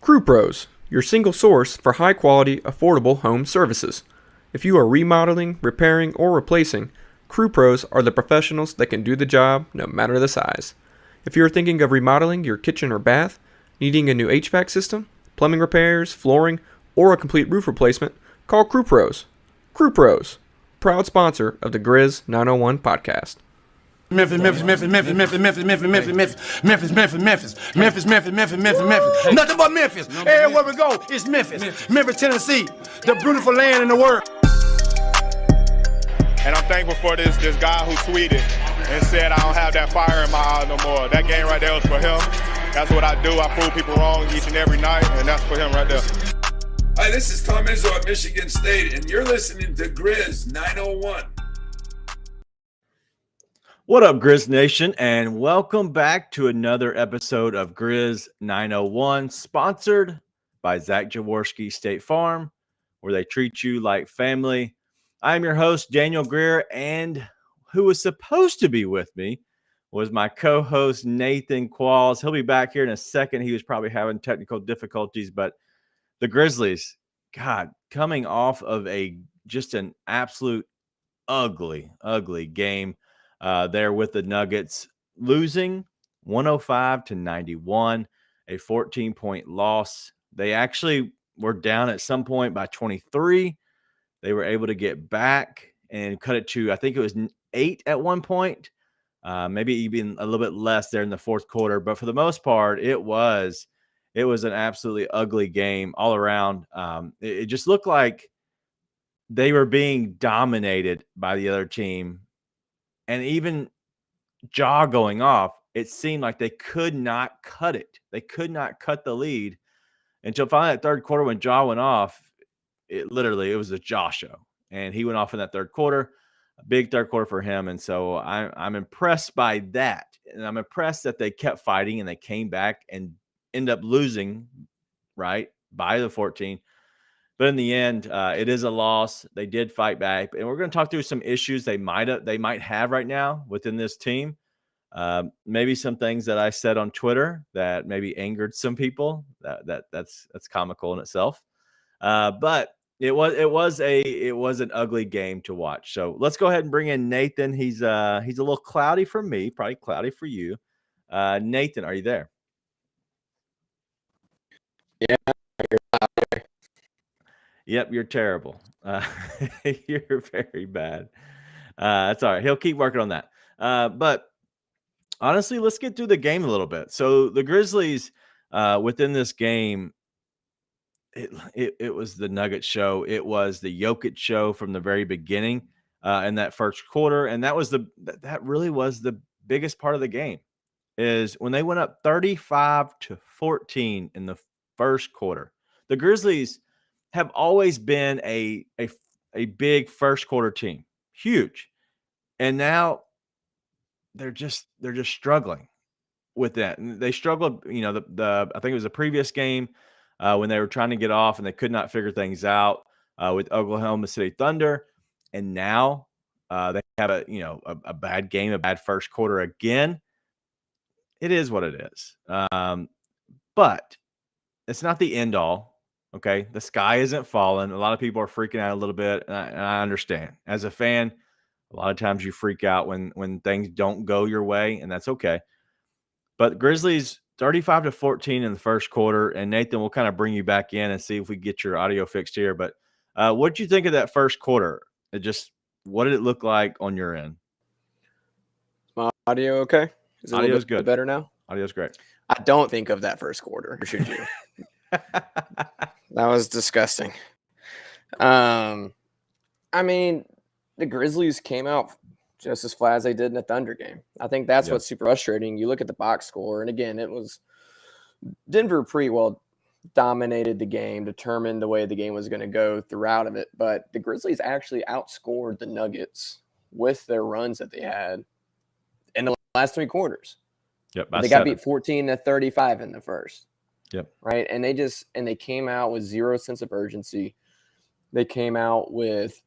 Crew Pros, your single source for high-quality, affordable home services. If you are remodeling, repairing, or replacing, Crew Pros are the professionals that can do the job no matter the size. If you are thinking of remodeling your kitchen or bath, needing a new HVAC system, plumbing repairs, flooring, or a complete roof replacement, call Crew Pros. Crew Pros, proud sponsor of the Grizz 901 podcast. Memphis. Nothing but Memphis. Everywhere we go, it's Memphis. Memphis, Tennessee, the beautiful land in the world. And I'm thankful for this guy who tweeted and said I don't have that fire in my eye no more. That game right there was for him. That's what I do. I prove people wrong each and every night, and that's for him right there. Hi, this is Tom Izzo at Michigan State, and you're listening to Grizz 901. What up, Grizz Nation, and welcome back to another episode of Grizz 901, sponsored by Zach Jaworski State Farm, where they treat you like family. I am your host, Daniel Greer, and who was supposed to be with me was my co-host, Nathan Qualls. He'll be back here in a second. He was probably having technical difficulties, but the Grizzlies, God, coming off of just an absolute ugly game there with the Nuggets, losing 105-91, a 14-point loss. They actually were down at some point by 23. They were able to get back and cut it to, I think it was 8 at one point, maybe even a little bit less there in the fourth quarter. But for the most part, it was an absolutely ugly game all around. It just looked like they were being dominated by the other team. And even Ja going off, it seemed like they could not cut it. They could not cut the lead until finally that third quarter when Ja went off. It was a Ja show, and he went off in that third quarter, a big third quarter for him. And so I'm impressed by that, and I'm impressed that they kept fighting and they came back and end up losing, right, by the 14. But in the end, it is a loss. They did fight back, and we're going to talk through some issues they might have right now within this team. Maybe some things that I said on Twitter that maybe angered some people. That's comical in itself. But it was an ugly game to watch. So let's go ahead and bring in Nathan. He's a little cloudy for me, probably cloudy for you. Nathan, are you there? Yeah. Yep, you're terrible. You're very bad. That's all right. He'll keep working on that. But honestly, let's get through the game a little bit. So the Grizzlies, within this game, it was the Nugget show. It was the Jokic show from the very beginning in that first quarter, and that really was the biggest part of the game. Is when they went up 35-14 in the first quarter. The Grizzlies have always been a big first quarter team, huge, and now they're just struggling with that. And they struggled, I think it was the previous game when they were trying to get off and they could not figure things out with Oklahoma City Thunder, and now they have a bad game, a bad first quarter again. It is what it is, but it's not the end all. Okay, the sky isn't falling. A lot of people are freaking out a little bit, and I understand. As a fan, a lot of times you freak out when things don't go your way, and that's okay. But Grizzlies 35-14 in the first quarter, and Nathan, we'll kind of bring you back in and see if we get your audio fixed here. But what did you think of that first quarter? What did it look like on your end? My audio okay? Is it Audio's good. Better now? Audio's great. I don't think of that first quarter. Or should you? That was disgusting. I mean, the Grizzlies came out just as flat as they did in the Thunder game. I think that's what's super frustrating. You look at the box score, and again, it was Denver pretty well dominated the game, determined the way the game was going to go throughout of it. But the Grizzlies actually outscored the Nuggets with their runs that they had in the last three quarters. Yep, they got beat 14-35 in the first. Yep. Right. And they came out with zero sense of urgency. They came out with,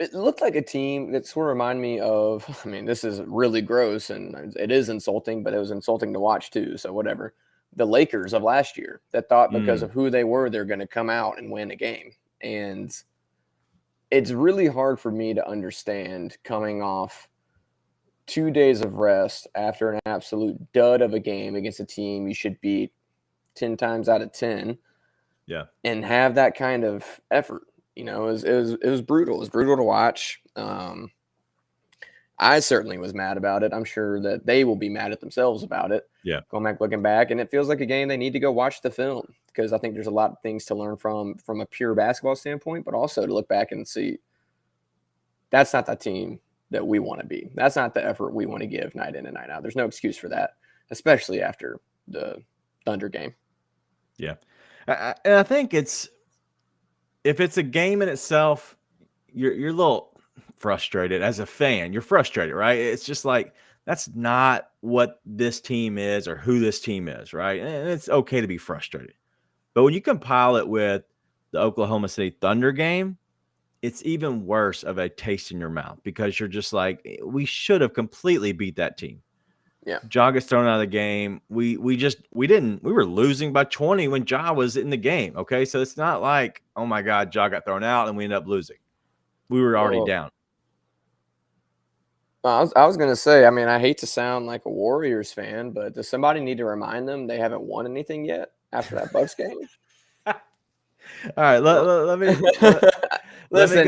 it looked like a team that sort of reminded me of, I mean, this is really gross and it is insulting, but it was insulting to watch too. So whatever. the Lakers of last year that thought because of who they were, they're going to come out and win a game. And it's really hard for me to understand coming off 2 days of rest after an absolute dud of a game against a team you should beat 10 times out of 10. Yeah. And have that kind of effort. You know, it was brutal. It was brutal to watch. I certainly was mad about it. I'm sure that they will be mad at themselves about it. Yeah. Going back, looking back, and it feels like a game they need to go watch the film, because I think there's a lot of things to learn from a pure basketball standpoint, but also to look back and see that's not the team that we want to be. That's not the effort we want to give night in and night out. There's no excuse for that, especially after the Thunder game. Yeah. And I think if it's a game in itself, you're a little frustrated as a fan. You're frustrated, right? It's just like, that's not what this team is or who this team is, right? And it's okay to be frustrated. But when you compile it with the Oklahoma City Thunder game, it's even worse of a taste in your mouth, because you're just like, we should have completely beat that team. Yeah. Ja gets thrown out of the game. We were losing by 20 when Ja was in the game. Okay. So it's not like, oh my God, Ja got thrown out and we ended up losing. We were already down. I was going to say, I mean, I hate to sound like a Warriors fan, but does somebody need to remind them they haven't won anything yet after that Bucks game? All right. Let me answer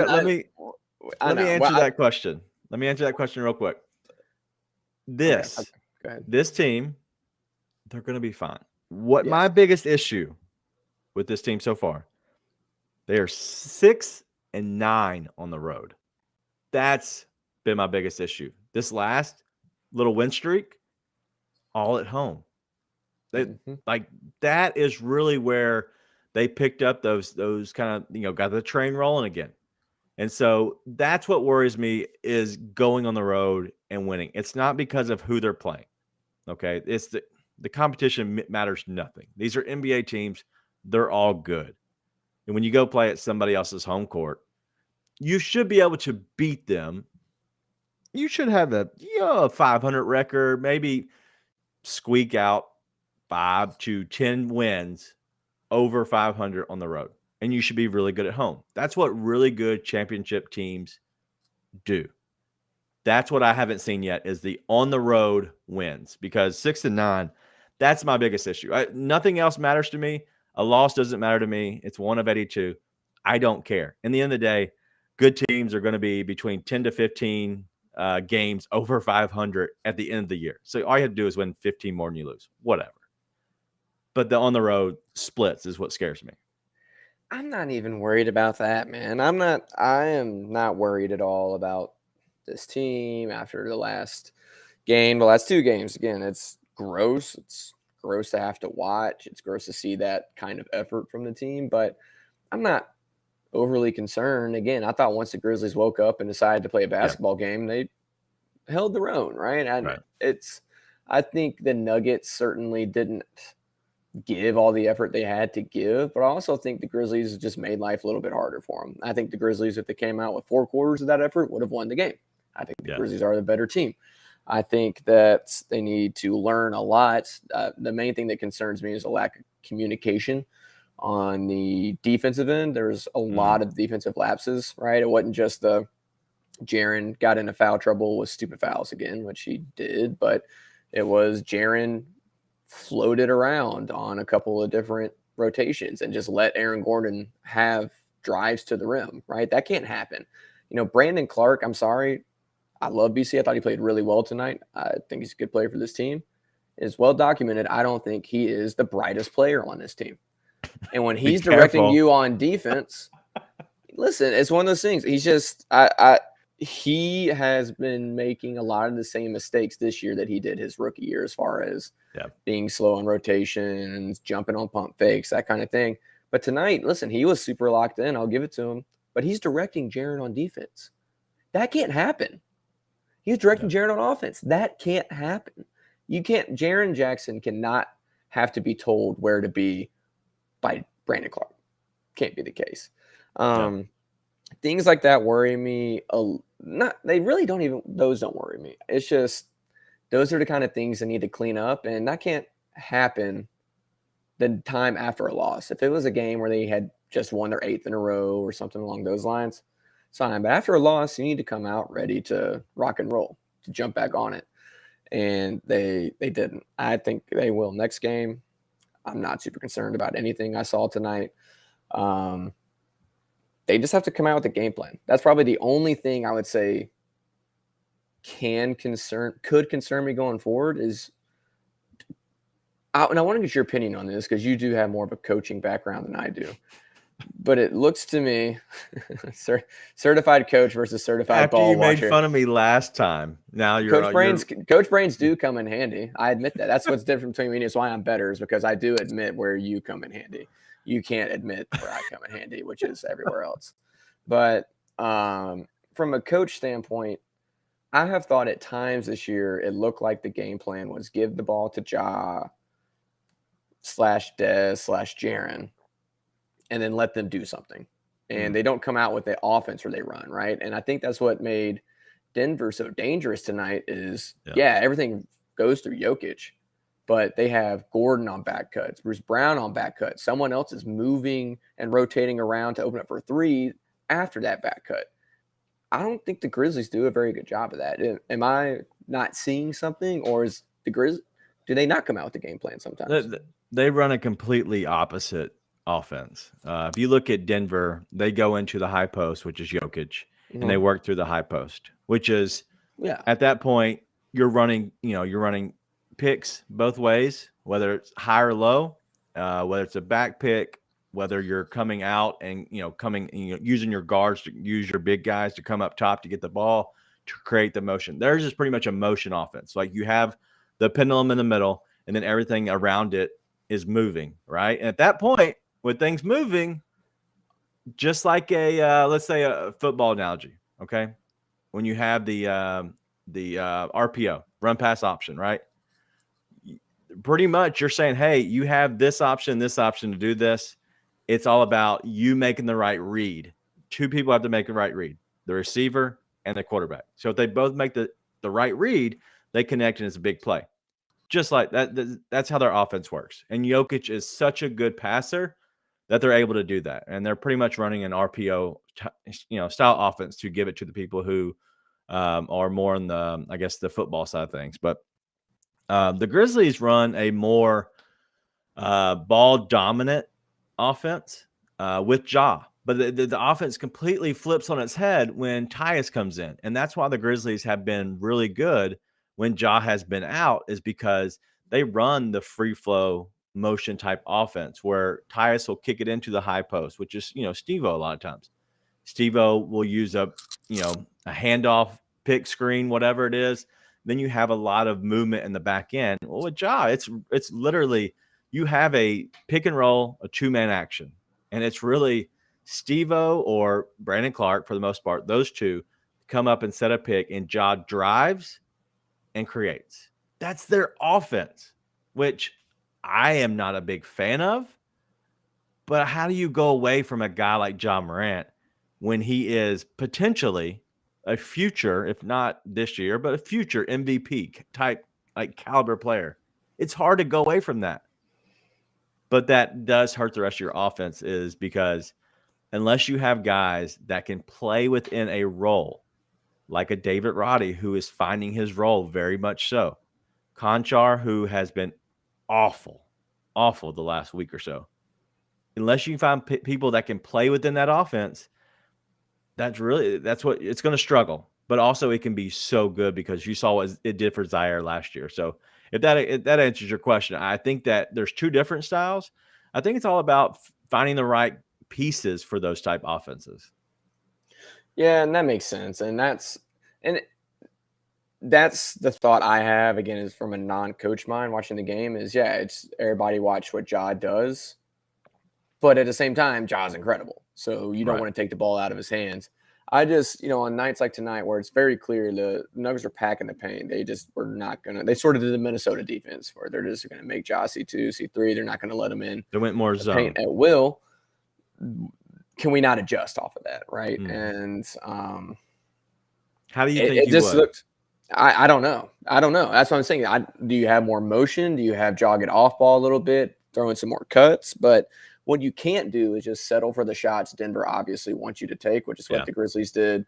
that question. Let me answer that question real quick. This team, they're going to be fine. My biggest issue with this team so far, they are 6-9 on the road. That's been my biggest issue. This last little win streak, all at home. Like, that is really where they picked up those kind of, got the train rolling again. And so that's what worries me, is going on the road and winning. It's not because of who they're playing. Okay. It's the competition matters nothing. These are NBA teams. They're all good. And when you go play at somebody else's home court, you should be able to beat them. You should have a 500 record, maybe squeak out 5 to 10 wins over 500 on the road. And you should be really good at home. That's what really good championship teams do. That's what I haven't seen yet, is the on the road wins, because 6-9, that's my biggest issue. Nothing else matters to me. A loss doesn't matter to me. It's 1 of 82. I don't care. In the end of the day, good teams are going to be between 10 to 15 games over 500 at the end of the year. So all you have to do is win 15 more than you lose, whatever. But the on the road splits is what scares me. I'm not even worried about that, man. I am not worried at all about this team after the last game, the last 2 games. Again, it's gross. It's gross to have to watch. It's gross to see that kind of effort from the team, but I'm not overly concerned. Again, I thought once the Grizzlies woke up and decided to play a basketball game, they held their own, right? I think the Nuggets certainly didn't give all the effort they had to give, but I also think the Grizzlies just made life a little bit harder for them. I think the Grizzlies, if they came out with 4 quarters of that effort, would have won the game. I think the Grizzlies are the better team. I think that they need to learn a lot. The main thing that concerns me is a lack of communication on the defensive end. There's a lot of defensive lapses, right? It wasn't just the Jaren got into foul trouble with stupid fouls again, which he did, but it was Jaren floated around on a couple of different rotations and just let Aaron Gordon have drives to the rim, right? That can't happen. Brandon Clark, I'm sorry. I love BC. I thought he played really well tonight. I think he's a good player for this team. It's well documented. I don't think he is the brightest player on this team. And when he's directing you on defense, listen, it's one of those things. He's just he has been making a lot of the same mistakes this year that he did his rookie year, as far as being slow on rotations, jumping on pump fakes, that kind of thing. But tonight, listen, he was super locked in. I'll give it to him. But he's directing Jaren on defense. That can't happen. He's directing Jaren on offense. That can't happen. Jaren Jackson cannot have to be told where to be by Brandon Clark. Can't be the case. Things like that worry me. They really don't even, those don't worry me. It's just, those are the kind of things that need to clean up, and that can't happen the time after a loss. If it was a game where they had just won their 8th in a row or something along those lines, it's fine. But after a loss, you need to come out ready to rock and roll, to jump back on it. And they didn't. I think they will next game. I'm not super concerned about anything I saw tonight. They just have to come out with a game plan. That's probably the only thing I would say could concern me going forward is and I want to get your opinion on this because you do have more of a coaching background than I do. But it looks to me, certified coach versus certified After ball you watcher. made fun of me last time, now you're Coach brains do come in handy. I admit that. That's what's different between me and you. That's why I'm better, is because I do admit where you come in handy. You can't admit where I come in handy, which is everywhere else. But from a coach standpoint, I have thought at times this year it looked like the game plan was give the ball to Ja /Dez/Jaren and then let them do something. And they don't come out with the offense where they run, right? And I think that's what made Denver so dangerous tonight is, everything goes through Jokic, but they have Gordon on back cuts, Bruce Brown on back cuts. Someone else is moving and rotating around to open up for three after that back cut. I don't think the Grizzlies do a very good job of that. Am I not seeing something, or is the Grizzlies, do they not come out with the game plan sometimes? They run a completely opposite offense. If you look at Denver, they go into the high post, which is Jokic, and they work through the high post, which is at that point you're running picks both ways, whether it's high or low, whether it's a back pick, whether you're coming out and using your guards to use your big guys to come up top to get the ball to create the motion. There's just pretty much a motion offense. Like you have the pendulum in the middle, and then everything around it is moving, right? And at that point, with things moving, just like let's say a football analogy, okay? When you have the RPO, run pass option, right? Pretty much you're saying, hey, you have this option to do this. It's all about you making the right read. Two people have to make the right read, the receiver and the quarterback. So if they both make the right read, they connect and it's a big play. Just like that, that's how their offense works. And Jokic is such a good passer that they're able to do that. And they're pretty much running an RPO style offense to give it to the people who are more on the football side of things. But the Grizzlies run a more ball dominant offense with Ja, but the offense completely flips on its head when Tyus comes in, and that's why the Grizzlies have been really good when Ja has been out, is because they run the free flow motion type offense where Tyus will kick it into the high post, which is Steve-O a lot of times. Steve-O will use a handoff, pick screen, whatever it is. Then you have a lot of movement in the back end. Well, with Ja, it's literally you have a pick and roll, a two-man action. And it's really Steve-O or Brandon Clark, for the most part, those two come up and set a pick, and Ja drives and creates. That's their offense, which I am not a big fan of. But how do you go away from a guy like Ja Morant when he is potentially a future, if not this year, but a future MVP type, like caliber player? It's hard to go away from that. But that does hurt the rest of your offense, is because unless you have guys that can play within a role, like a David Roddy, who is finding his role very much so, Conchar, who has been awful the last week or so, unless you find people that can play within that offense, that's what it's going to struggle. But also it can be so good, because you saw what it did for Zaire last year. So if that answers your question, I think that there's two different styles. I think it's all about finding the right pieces for those type offenses. Yeah, and that makes sense. And that's the thought I have, again, is from a non-coach mind watching the game, is it's everybody watch what Ja does. But at the same time, Ja's incredible. So you don't want to take the ball out of his hands. I just, on nights like tonight where it's very clear the Nuggets are packing the paint, they just were not going to – they sort of did the Minnesota defense where they're just going to make Ja see 2, see 3. They're not going to let him in. They went more zone. Paint at will. Can we not adjust off of that, right? And how do you think it just looked – I don't know. That's what I'm saying. Do you have more motion? Do you have Ja get off ball a little bit? throw in some more cuts. But what you can't do is just settle for the shots Denver obviously wants you to take, which is what the Grizzlies did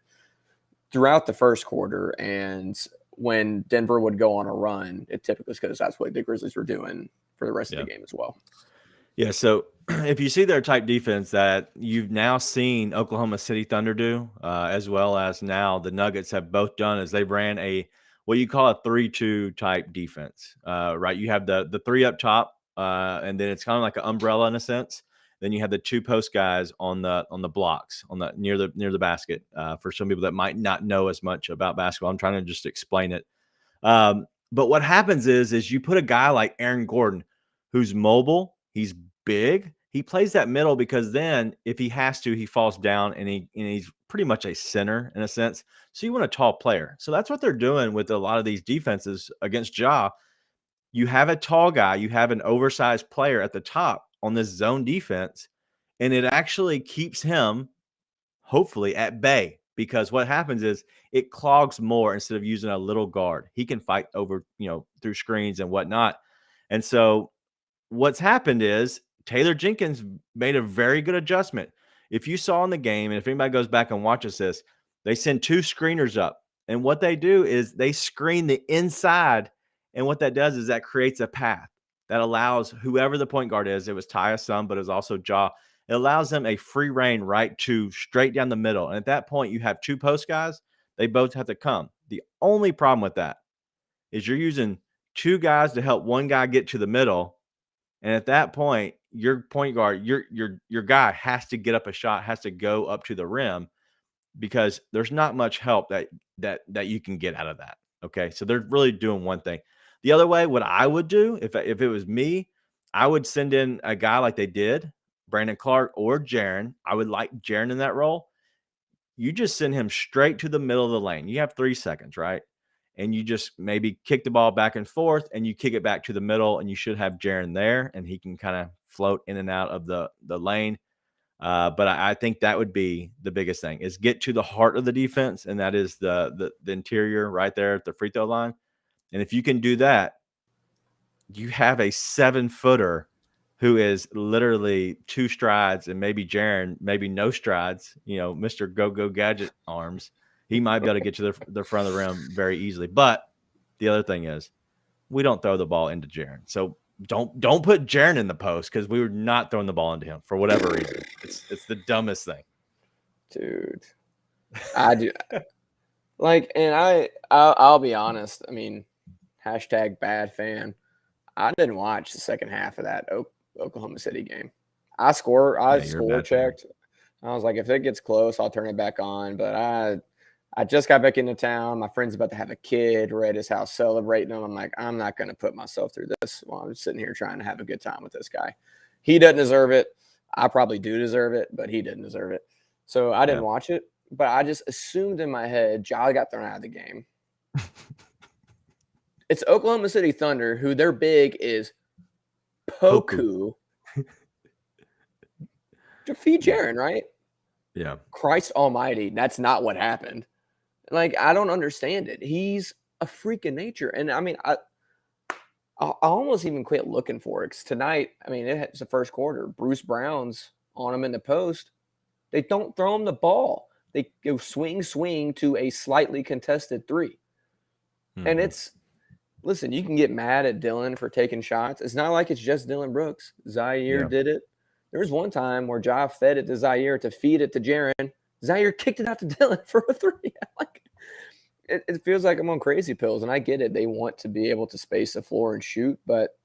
throughout the first quarter. And when Denver would go on a run, it typically is because that's what the Grizzlies were doing for the rest of the game as well. Yeah, so if you see their type defense that you've now seen Oklahoma City Thunder do, as well as now the Nuggets have both done, is they ran a what you call a 3-2 type defense, right? You have the three up top, and then it's kind of like an umbrella in a sense. Then you have the two post guys on the blocks on the near the basket. For some people that might not know as much about basketball, I'm trying to just explain it. But what happens is you put a guy like Aaron Gordon, who's mobile, he's big. He plays that middle because then if he has to, he falls down and he's pretty much a center in a sense. So you want a tall player. So that's what they're doing with a lot of these defenses against Ja. You have a tall guy, you have an oversized player at the top on this zone defense, and it actually keeps him hopefully at bay, because what happens is it clogs more instead of using a little guard. He can fight over, through screens and whatnot. And so what's happened is Taylor Jenkins made a very good adjustment. If you saw in the game, and if anybody goes back and watches this, they send two screeners up. And what they do is they screen the inside. And what that does is that creates a path that allows whoever the point guard is, it was Tyus Sun, but it was also Ja. It allows them a free reign right to straight down the middle. And at that point, you have two post guys. They both have to come. The only problem with that is you're using two guys to help one guy get to the middle. And at that point, your point guard, your guy has to get up a shot, has to go up to the rim, because there's not much help that you can get out of that. Okay, so they're really doing one thing. The other way, what I would do if it was me, I would send in a guy like they did, Brandon Clark or Jaren. I would like Jaren in that role. You just send him straight to the middle of the lane. You have 3 seconds, right? And you just maybe kick the ball back and forth, and you kick it back to the middle, and you should have Jaren there, and he can kind of float in and out of the lane. But I think that would be the biggest thing, is get to the heart of the defense, and that is the interior right there at the free throw line. And if you can do that, you have a 7-footer who is literally 2 strides, and maybe Jaren, maybe no strides, Mr. Go Gadget arms. He might be able to get to the front of the rim very easily. But the other thing is, we don't throw the ball into Jaren. So don't put Jaren in the post, because we were not throwing the ball into him for whatever reason. It's the dumbest thing. Dude. I do. And I'll be honest. I mean, #bad fan. I didn't watch the second half of that Oklahoma City game. I score checked. I was like, if it gets close, I'll turn it back on. But I just got back into town. My friend's about to have a kid. We're at his house celebrating him. I'm like, I'm not going to put myself through this while I'm sitting here trying to have a good time with this guy. He doesn't deserve it. I probably do deserve it, but he didn't deserve it. So I didn't watch it. But I just assumed in my head, Ja got thrown out of the game. It's Oklahoma City Thunder, who their big is Poku. Defeat Jaren, right? Yeah. Christ almighty, that's not what happened. I don't understand it. He's a freak of nature. And, I mean, I almost even quit looking for it. Because tonight, I mean, it's the first quarter. Bruce Brown's on him in the post. They don't throw him the ball. They go swing to a slightly contested 3. Mm-hmm. And listen, you can get mad at Dylan for taking shots. It's not like it's just Dylan Brooks. Zaire did it. There was one time where Ja fed it to Zaire to feed it to Jaren. Zaire kicked it out to Dylan for a 3. It feels like I'm on crazy pills, and I get it. They want to be able to space the floor and shoot, but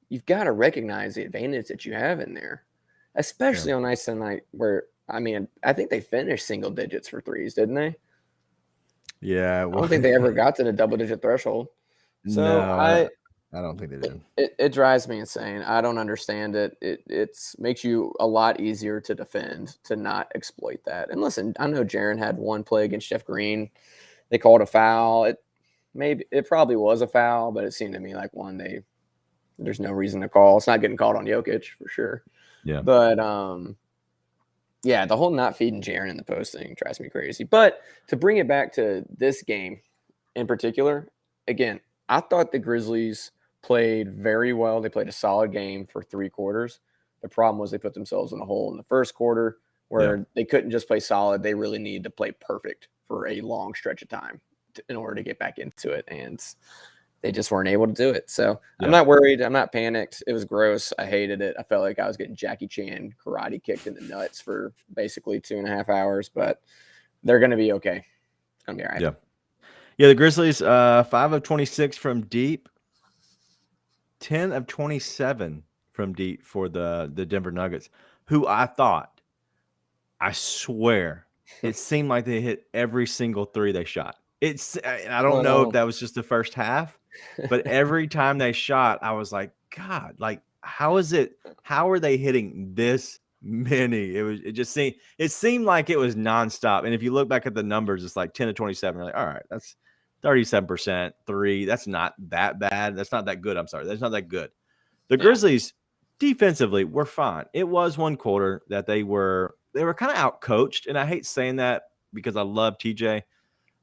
you've got to recognize the advantage that you have in there, especially on nights tonight where, I mean, I think they finished single digits for 3s, didn't they? Yeah. I don't think they ever got to the double-digit threshold. So no, I don't think they did. It drives me insane. I don't understand it. It makes you a lot easier to defend, to not exploit that. And listen, I know Jaren had one play against Jeff Green. They called a foul. It probably was a foul, but it seemed to me like there's no reason to call. It's not getting called on Jokic for sure. Yeah. But the whole not feeding Jaren in the post thing drives me crazy. But to bring it back to this game in particular, again, I thought the Grizzlies played very well. They played a solid game for 3 quarters. The problem was they put themselves in a hole in the first quarter where they couldn't just play solid. They really needed to play perfect for a long stretch of time in order to get back into it. And they just weren't able to do it. So I'm not worried. I'm not panicked. It was gross. I hated it. I felt like I was getting Jackie Chan karate kicked in the nuts for basically 2.5 hours, but they're going to be okay. It's going to be all right. Yeah. The Grizzlies, 5 of 26 from deep, 10 of 27 from deep for the Denver Nuggets, who I swear, it seemed like they hit every single three they shot. I don't know if that was just the first half, but every time they shot, I was like, God, like, how are they hitting this many? It seemed like it was nonstop. And if you look back at the numbers, it's like 10 to 27. You're like, all right, that's 37%, 3. That's not that bad. That's not that good. I'm sorry. That's not that good. The Grizzlies defensively were fine. It was one quarter that they were kind of out coached. And I hate saying that because I love TJ.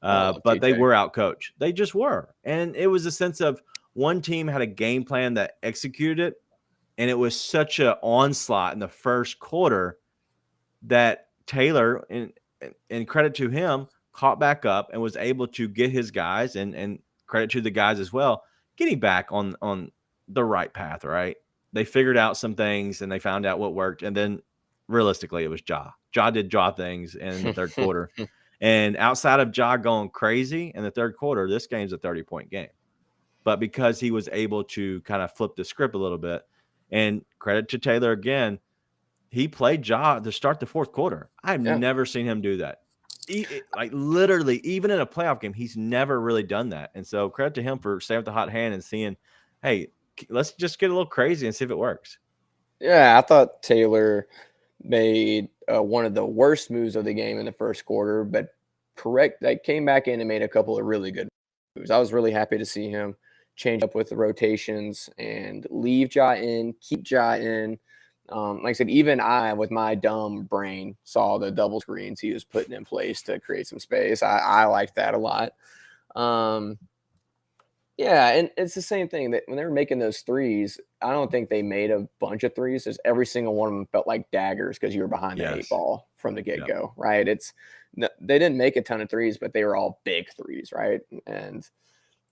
But they were out coached. They just were. And it was a sense of one team had a game plan that executed it. And it was such an onslaught in the first quarter that Taylor, and credit to him, caught back up and was able to get his guys, and credit to the guys as well, getting back on the right path, right? They figured out some things and they found out what worked. And then realistically, it was Ja. Ja did Ja things in the third quarter. And outside of Ja going crazy in the third quarter, this game's a 30-point game. But because he was able to kind of flip the script a little bit, and credit to Taylor again, he played Ja to start the fourth quarter. I've never seen him do that. Like literally, even in a playoff game, he's never really done that. And so credit to him for staying with the hot hand and seeing, hey, let's just get a little crazy and see if it works. Yeah, I thought Taylor made one of the worst moves of the game in the first quarter, but came back in and made a couple of really good moves. I was really happy to see him change up with the rotations and leave Ja in, keep Ja in. Like I said, even I, with my dumb brain, saw the double screens he was putting in place to create some space. I liked that a lot. Yeah, and it's the same thing that when they were making those threes, I don't think they made a bunch of threes. Just every single one of them felt like daggers because you were behind the 8 ball from the get-go, right? They didn't make a ton of threes, but they were all big threes, right? And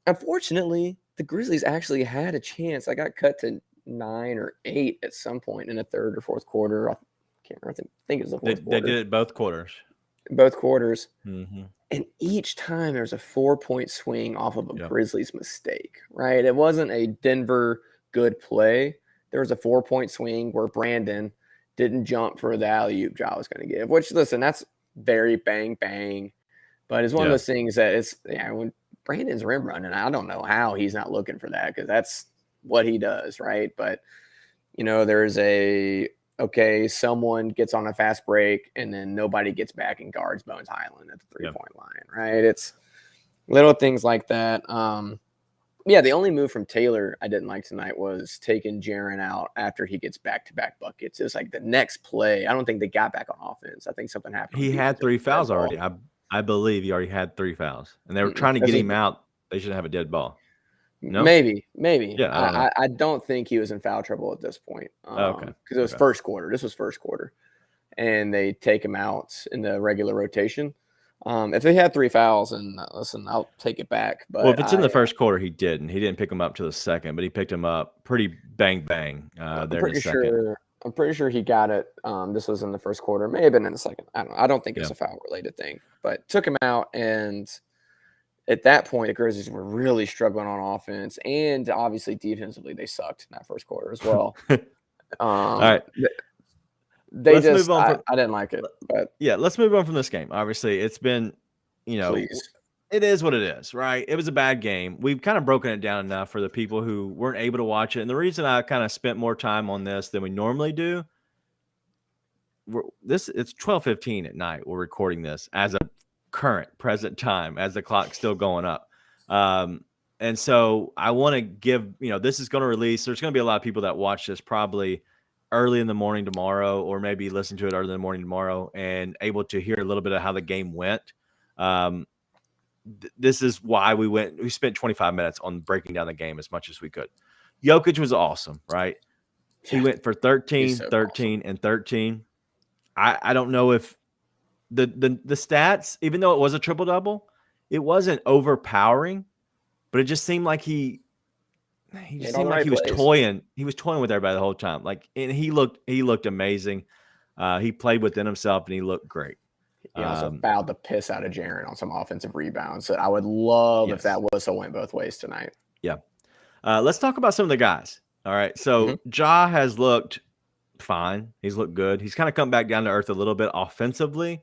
unfortunately, the Grizzlies actually had a chance. I got cut to 9 or 8 at some point in the third or fourth quarter. I can't remember. I think it was the fourth quarter. They did it both quarters. Both quarters. Mm-hmm. And each time there was a 4-point swing off of a Grizzlies mistake, right? It wasn't a Denver good play. There was a 4-point swing where Brandon didn't jump for the alley-oop Ja was going to give, which, listen, that's very bang. But it's one of those things that it's, when Brandon's rim running, I don't know how he's not looking for that because that's what he does, right? But, there's someone gets on a fast break and then nobody gets back and guards Bones Highland at the 3-point line, right? It's little things like that. The only move from Taylor I didn't like tonight was taking Jaren out after he gets back-to-back buckets. It was like the next play. I don't think they got back on offense. I think something happened. He had 3 fouls already. I believe he already had 3 fouls. And they were trying to get him out. They shouldn't have a dead ball. No? Maybe. Yeah, I don't think he was in foul trouble at this point. Okay. Because it was first quarter. This was first quarter. And they take him out in the regular rotation. If they had 3 fouls, and listen, I'll take it back. But if it's in the first quarter, he didn't. He didn't pick him up to the second, but he picked him up pretty bang there in the second. I'm pretty sure he got it. This was in the first quarter. May have been in the second. I don't know. I don't think it's a foul-related thing. But took him out, and at that point, the Grizzlies were really struggling on offense, and obviously defensively, they sucked in that first quarter as well. All right. Let's move on. I didn't like it, but let's move on from this game. Obviously, it's been, please. It is what it is, right? It was a bad game. We've kind of broken it down enough for the people who weren't able to watch it. And the reason I kind of spent more time on this than we normally do, it's 12:15 at night. We're recording this as a present time, as the clock's still going up. And so I want to give, this is going to release. There's going to be a lot of people that watch this probably early in the morning tomorrow, or maybe listen to it early in the morning tomorrow and able to hear a little bit of how the game went. This is why we spent 25 minutes on breaking down the game as much as we could. Jokic was awesome, right? He Yeah, went for he's 13, so 13, and 13. I don't know if the stats, even though it was a triple-double, it wasn't overpowering, but it just seemed like he Made just all seemed the like right he was plays. toying. He was toying with everybody the whole time. Like, and he looked amazing. He played within himself, and he looked great. He also fouled the piss out of Jaren on some offensive rebounds. So I would love if that whistle went both ways tonight. Yeah. Let's talk about some of the guys. All right. So Ja has looked fine. He's looked good. He's kind of come back down to earth a little bit offensively,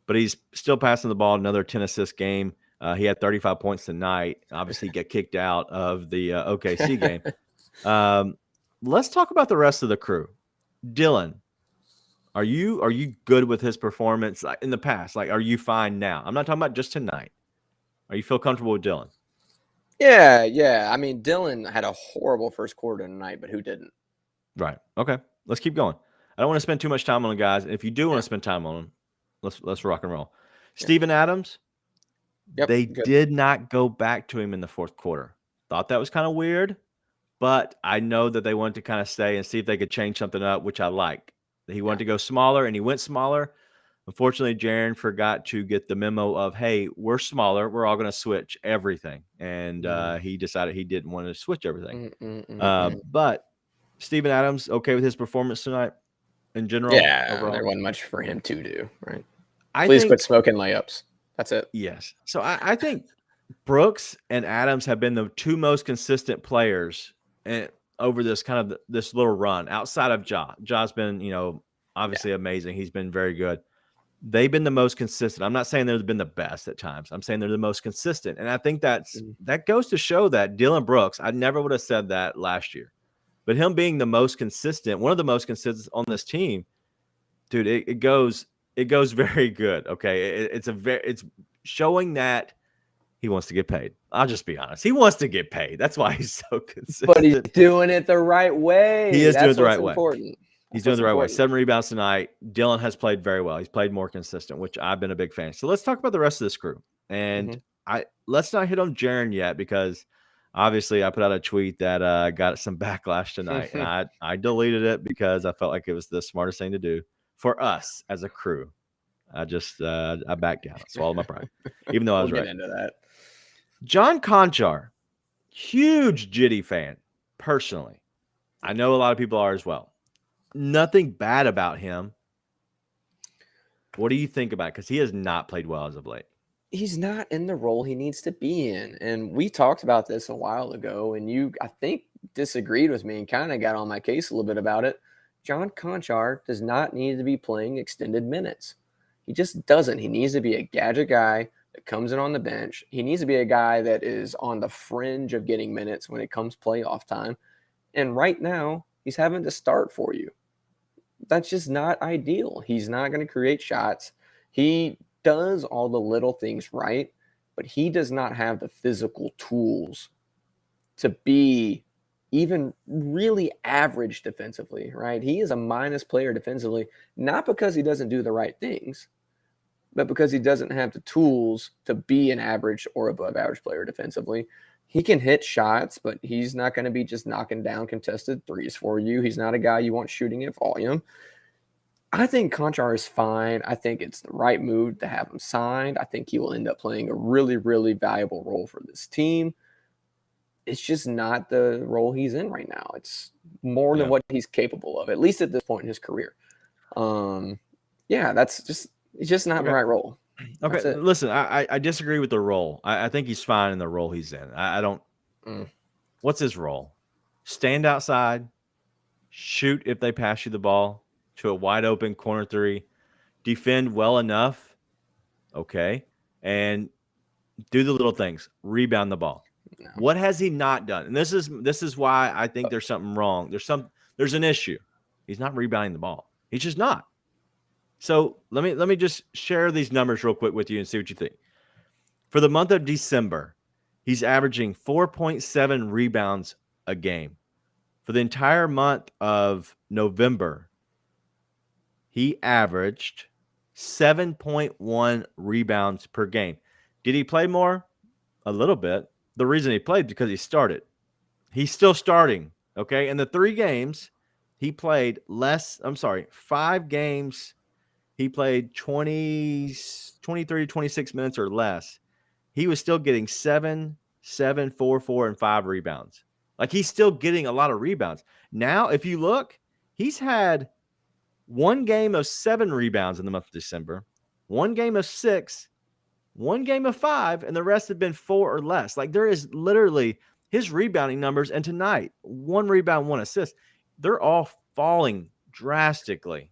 but he's still passing the ball. Another 10 assist game. He had 35 points tonight. Obviously, he got kicked out of the OKC game. Let's talk about the rest of the crew. Dylan, are you good with his performance in the past? Like, are you fine now? I'm not talking about just tonight. Are you feel comfortable with Dylan? Yeah. I mean, Dylan had a horrible first quarter tonight, but who didn't? Right. Okay. Let's keep going. I don't want to spend too much time on the guys. If you do want to spend time on them, let's rock and roll. Steven Adams. They did not go back to him in the fourth quarter. Thought that was kind of weird, but I know that they wanted to kind of stay and see if they could change something up, which I like. He wanted to go smaller, and he went smaller. Unfortunately, Jaren forgot to get the memo of, hey, we're smaller. We're all going to switch everything. And he decided he didn't want to switch everything. But Steven Adams, okay with his performance tonight in general? Yeah, overall? there wasn't much for him to do, right? I Please think, quit smoking layups. That's it. Yes. So I think Brooks and Adams have been the two most consistent players over this kind of this little run outside of Ja. Ja's been, obviously amazing. He's been very good. They've been the most consistent. I'm not saying they've been the best at times. I'm saying they're the most consistent. And I think that goes to show that Dylan Brooks, I never would have said that last year, but him being the most consistent, one of the most consistent on this team, dude, it goes very good. Okay. It's showing that he wants to get paid. I'll just be honest. He wants to get paid. That's why he's so consistent. But he's doing it the right way. He is doing it the right way. Important. He's doing it the right way. 7 rebounds tonight. Dylan has played very well. He's played more consistent, which I've been a big fan. So let's talk about the rest of this crew. And let's not hit on Jaren yet, because obviously I put out a tweet that got some backlash tonight. And I deleted it because I felt like it was the smartest thing to do for us as a crew. I backed down. Swallowed my pride, even though I was right. We'll get into that. John Conchar, huge Jitty fan, personally. I know a lot of people are as well. Nothing bad about him. What do you think about it? Because he has not played well as of late. He's not in the role he needs to be in. And we talked about this a while ago, and you, I think, disagreed with me and kind of got on my case a little bit about it. John Conchar does not need to be playing extended minutes. He just doesn't. He needs to be a gadget guy that comes in on the bench. He needs to be a guy that is on the fringe of getting minutes when it comes playoff time. And right now, he's having to start for you. That's just not ideal. He's not going to create shots. He does all the little things right, but he does not have the physical tools to be even really average defensively, right? He is a minus player defensively, not because he doesn't do the right things, but because he doesn't have the tools to be an average or above average player defensively. He can hit shots, but he's not going to be just knocking down contested threes for you. He's not a guy you want shooting at volume. I think Conchar is fine. I think it's the right move to have him signed. I think he will end up playing a really, really valuable role for this team. It's just not the role he's in right now. It's more than what he's capable of, at least at this point in his career. It's just not the right role. Okay, listen, I disagree with the role. I think he's fine in the role he's in. I don't. What's his role? Stand outside, shoot if they pass you the ball to a wide open corner three, defend well enough, okay, and do the little things, rebound the ball. No. What has he not done? And this is why I think there's something wrong. There's an issue. He's not rebounding the ball. He's just not. So let me just share these numbers real quick with you and see what you think. For the month of December, he's averaging 4.7 rebounds a game. For the entire month of November, he averaged 7.1 rebounds per game. Did he play more? A little bit. The reason he played because he started. He's still starting. Okay. In the 3 games, he played 5 games. He played 23 to 26 minutes or less. He was still getting 7, 7, 4, 4, and 5 rebounds. Like, he's still getting a lot of rebounds. Now, if you look, he's had 1 game of 7 rebounds in the month of December, 1 game of 6, 1 game of 5, and the rest have been 4 or less. Like, there is literally his rebounding numbers. And tonight, 1 rebound, 1 assist, they're all falling drastically.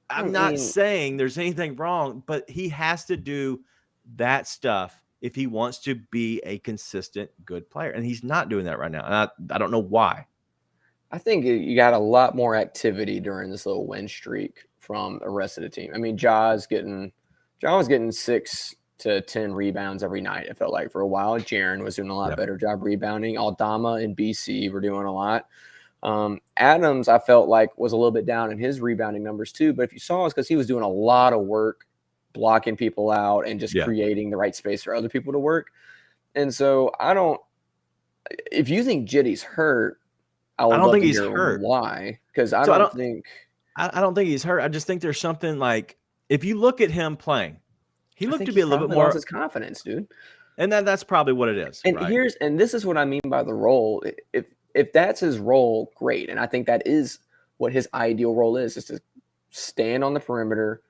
I'm not saying there's anything wrong, but he has to do that stuff if he wants to be a consistent good player. And he's not doing that right now. And I don't know why. I think you got a lot more activity during this little win streak from the rest of the team. I mean, Ja was getting 6 to 10 rebounds every night, it felt like, for a while. Jaren was doing a lot better job rebounding. Aldama and BC were doing a lot. Adams, I felt like, was a little bit down in his rebounding numbers too. But if you saw, it's because he was doing a lot of work blocking people out and just creating the right space for other people to work. And so if you think Jitty's hurt, I don't think he's hurt. Why? Because I don't think he's hurt. I just think there's something, like, if you look at him playing, he looked to be a little bit more his confidence, dude. And that's probably what it is. And right? This is what I mean by the role. If that's his role, great. And I think that is what his ideal role is to stand on the perimeter,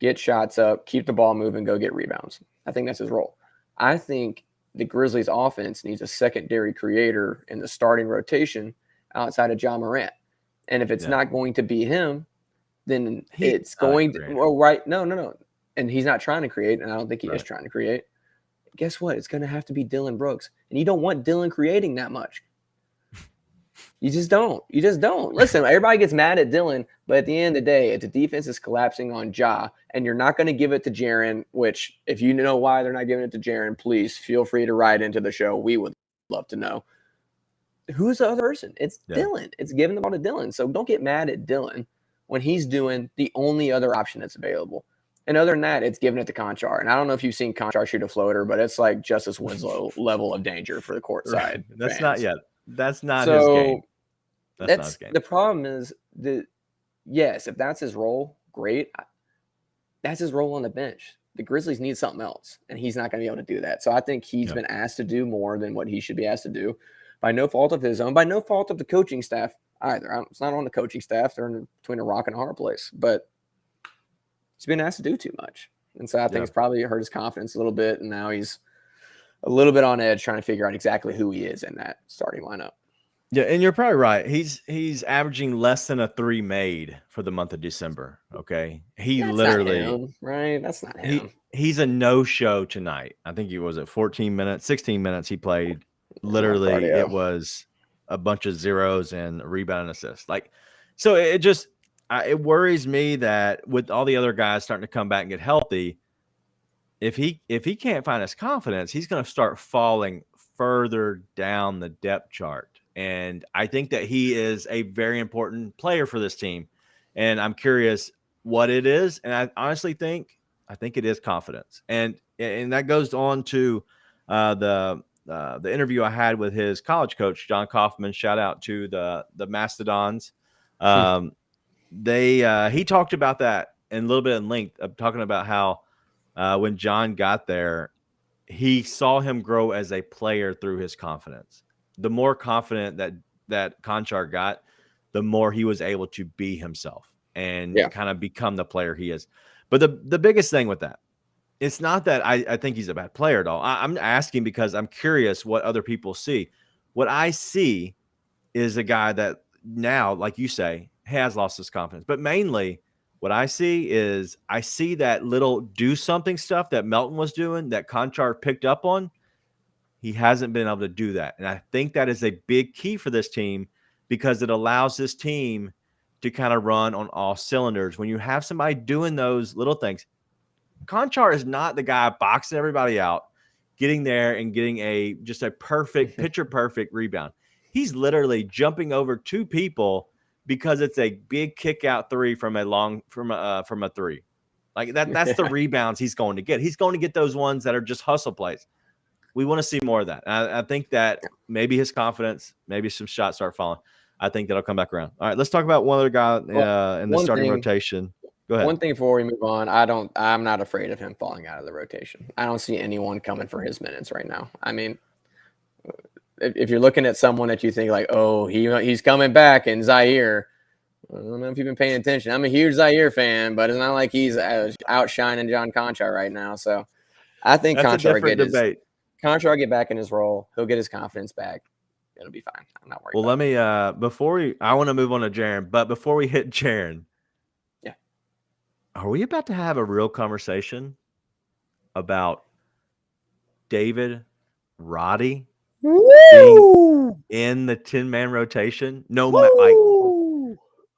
get shots up, keep the ball moving, go get rebounds. I think that's his role. I think the Grizzlies offense needs a secondary creator in the starting rotation outside of Ja Morant. And if it's not going to be him, then it's going to – well, right. No. And he's not trying to create, and I don't think he is trying to create. Guess what? It's going to have to be Dylan Brooks. And you don't want Dylan creating that much. You just don't. Listen, everybody gets mad at Dylan, but at the end of the day, if the defense is collapsing on Ja, and you're not going to give it to Jaren, which, if you know why they're not giving it to Jaren, please feel free to write into the show. We would love to know. Who's the other person? It's Dylan. It's giving the ball to Dylan. So don't get mad at Dylan when he's doing the only other option that's available. And other than that, it's giving it to Conchar. And I don't know if you've seen Conchar shoot a floater, but it's like Justice Winslow level of danger for the court side. That's fans. not yet. That's not his game. That's not his game. The problem is that, yes, if that's his role, great. That's his role on the bench. The Grizzlies need something else, and he's not going to be able to do that. So I think he's been asked to do more than what he should be asked to do, by no fault of his own, by no fault of the coaching staff either. It's not on the coaching staff. They're between a rock and a hard place. But he's been asked to do too much. And so I think it's probably hurt his confidence a little bit, and now he's a little bit on edge trying to figure out exactly who he is in that starting lineup. Yeah, and you're probably right. He's averaging less than a 3 made for the month of December. Okay, That's not him, right? That's not him. He's a no-show tonight. I think he was at 14 minutes, 16 minutes he played. Literally, it was a bunch of zeros and a rebound and assist. Like, so it worries me that with all the other guys starting to come back and get healthy, if he can't find his confidence, he's going to start falling further down the depth chart. And I think that he is a very important player for this team. And I'm curious what it is. And I honestly think it is confidence. And that goes on to the interview I had with his college coach, John Kaufman. Shout out to the Mastodons. He talked about that in a little bit in length, of talking about how when John got there, he saw him grow as a player through his confidence. The more confident that Conchar got, the more he was able to be himself and kind of become the player he is. But the biggest thing with that, it's not that I think he's a bad player at all. I'm asking because I'm curious what other people see. What I see is a guy that now, like you say, has lost his confidence. But mainly what I see is that little do something stuff that Melton was doing, that Conchar picked up on. He hasn't been able to do that. And I think that is a big key for this team, because it allows this team to kind of run on all cylinders. When you have somebody doing those little things, Conchar is not the guy boxing everybody out, getting there and getting just a perfect, picture perfect rebound. He's literally jumping over 2 people because it's a big kick out 3 from a 3. Like that's the rebounds he's going to get. He's going to get those ones that are just hustle plays. we want to see more of that. I think that maybe his confidence, maybe some shots start falling. I think that'll come back around. All right, let's talk about one other guy in the starting rotation. Go ahead. One thing before we move on, I'm not afraid of him falling out of the rotation. I don't see anyone coming for his minutes right now. I mean, if you're looking at someone that you think like, oh, he's coming back, and Zaire, I don't know if you've been paying attention. I'm a huge Zaire fan, but it's not like he's outshining John Conchar right now. So I think Conchar will get back in his role. He'll get his confidence back. It'll be fine. I'm not worried. Well, let me I want to move on to Jaren, but before we hit Jaren, yeah, are we about to have a real conversation about David Roddy being in the 10-man rotation?